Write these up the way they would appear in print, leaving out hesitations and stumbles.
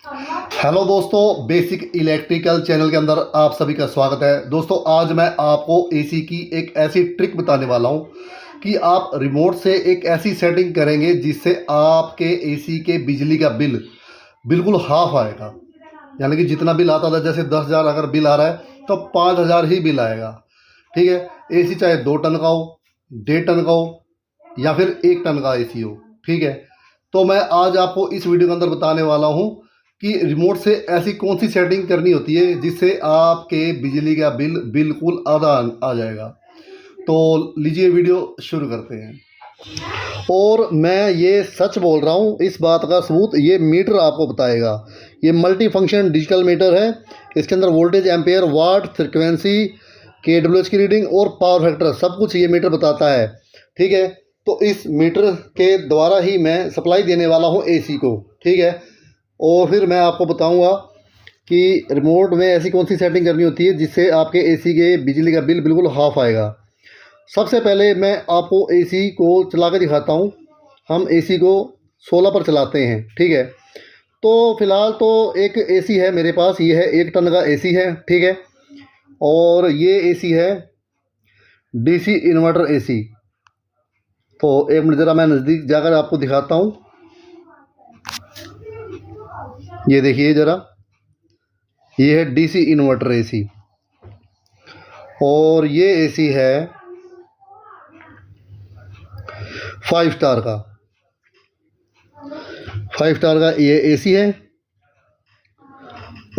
Hello दोस्तों, basic electrical channel के अंदर आप सभी का स्वागत है। दोस्तों, आज मैं आपको एसी की एक ऐसी ट्रिक बताने वाला हूं कि आप रिमोट से एक ऐसी सेटिंग करेंगे जिससे आपके एसी के बिजली का बिल बिल्कुल हाफ आएगा। यानी कि जितना बिल आता था, जैसे 10,000 अगर बिल आ रहा है तो 5,000 ही बिल आएगा। ठीक है। एसी चाहे 2 टन का हो, 1.5 टन का हो या फिर 1 टन का एसी हो। ठीक है। तो मैं आज आपको इस वीडियो के अंदर बताने वाला हूं कि रिमोट से ऐसी कौन सी सेटिंग करनी होती है जिससे आपके बिजली का बिल बिल्कुल आधा आ जाएगा। तो लीजिए, वीडियो शुरू करते हैं। और मैं ये सच बोल रहा हूँ, इस बात का सबूत ये मीटर आपको बताएगा। ये मल्टी फंक्शन डिजिटल मीटर है। इसके अंदर वोल्टेज, एम्पेयर, वाट, फ्रिक्वेंसी, KWH की रीडिंग और पावर फैक्टर सब कुछ ये मीटर बताता है। ठीक है। तो इस मीटर के द्वारा ही मैं सप्लाई देने वाला हूँ एसी को। ठीक है। और फिर मैं आपको बताऊंगा कि रिमोट में ऐसी कौन सी सेटिंग करनी होती है जिससे आपके एसी के बिजली का बिल बिल्कुल हाफ आएगा। सबसे पहले मैं आपको एसी को चला के दिखाता हूं। हम एसी को 16 पर चलाते हैं। ठीक है। तो फिलहाल तो एक एसी है मेरे पास, ये है 1 टन का एसी है। ठीक है। और ये एसी है DC इन्वर्टर एसी। तो एक मिनट ज़रा मैं नज़दीक जाकर आपको दिखाता हूँ। ये देखिए ज़रा, ये है DC इन्वर्टर एसी। और ये एसी है 5 स्टार का। 5 स्टार का ये एसी है।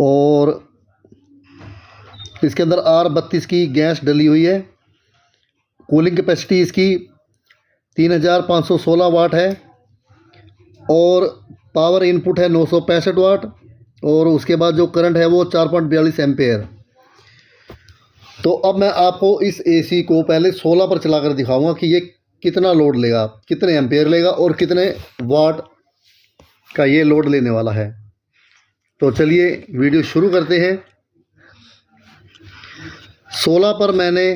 और इसके अंदर R32 की गैस डली हुई है। कूलिंग कैपेसिटी इसकी 3516 वाट है। और पावर इनपुट है 965 वाट। और उसके बाद जो करंट है वो 4.42 एम्पेयर। तो अब मैं आपको इस एसी को पहले 16 पर चला कर दिखाऊंगा कि ये कितना लोड लेगा, कितने एम्पेयर लेगा और कितने वाट का ये लोड लेने वाला है। तो चलिए वीडियो शुरू करते हैं। 16 पर मैंने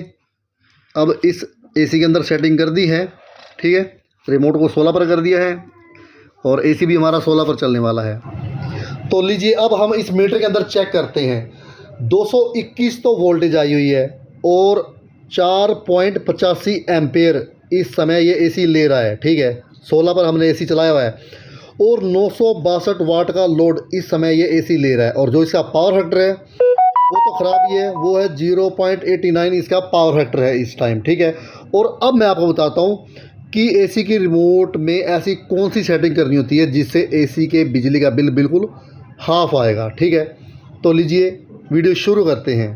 अब इस एसी के अंदर सेटिंग कर दी है। ठीक है। रिमोट को 16 पर कर दिया है और एसी भी हमारा 16 पर चलने वाला है। तो लीजिए, अब हम इस मीटर के अंदर चेक करते हैं। 221 तो वोल्टेज आई हुई है और 4.85 एम्पेयर इस समय ये एसी ले रहा है। ठीक है। 16 पर हमने एसी चलाया हुआ है और 962 वाट का लोड इस समय ये एसी ले रहा है। और जो इसका पावर फैक्टर है वो तो ख़राब ही है, वो है 0.89 इसका पावर फैक्टर है इस टाइम। ठीक है। और अब मैं आपको बताता हूँ कि एसी की रिमोट में ऐसी कौन सी सेटिंग करनी होती है जिससे एसी के बिजली का बिल बिल्कुल हाफ आएगा। ठीक है। तो लीजिए वीडियो शुरू करते हैं।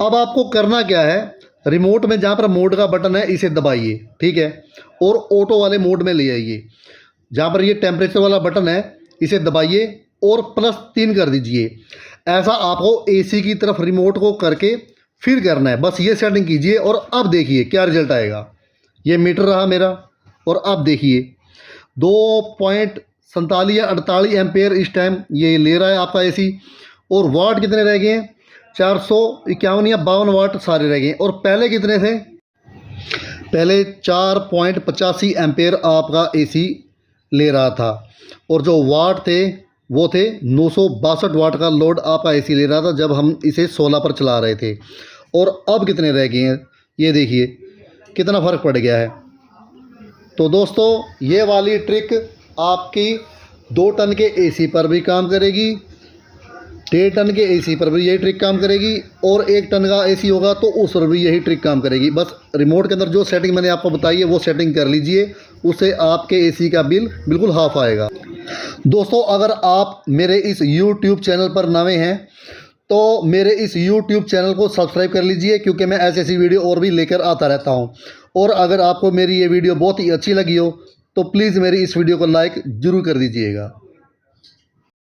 अब आपको करना क्या है, रिमोट में जहाँ पर मोड का बटन है इसे दबाइए। ठीक है। और ऑटो वाले मोड में ले आइए। जहाँ पर ये टेम्परेचर वाला बटन है इसे दबाइए और +3 कर दीजिए। ऐसा आपको एसी की तरफ रिमोट को करके फिर करना है। बस ये सेटिंग कीजिए और अब देखिए क्या रिजल्ट आएगा। ये मीटर रहा मेरा और अब देखिए 2.47 या 48 एम्पेयर इस टाइम ये ले रहा है आपका एसी। और वाट कितने रह गए हैं? 451 या 52 वाट सारे रह गए। और पहले कितने थे? पहले 4.85 एम्पेयर आपका एसी ले रहा था। और जो वाट थे वो थे 962 वाट का लोड आपका एसी ले रहा था जब हम इसे 16 पर चला रहे थे। और अब कितने रह गए हैं ये देखिए, कितना फ़र्क पड़ गया है। तो दोस्तों, ये वाली ट्रिक आपकी 2 टन के एसी पर भी काम करेगी, 1.5 टन के एसी पर भी यही ट्रिक काम करेगी और 1 टन का एसी होगा तो उस पर भी यही ट्रिक काम करेगी। बस रिमोट के अंदर जो सेटिंग मैंने आपको बताई है वो सेटिंग कर लीजिए, उससे आपके एसी का बिल बिल्कुल हाफ आएगा। दोस्तों, अगर आप मेरे इस YouTube चैनल पर नए हैं तो मेरे इस YouTube चैनल को सब्सक्राइब कर लीजिए, क्योंकि मैं ऐसी ऐसी वीडियो और भी लेकर आता रहता हूं। और अगर आपको मेरी ये वीडियो बहुत ही अच्छी लगी हो तो प्लीज़ मेरी इस वीडियो को लाइक ज़रूर कर दीजिएगा।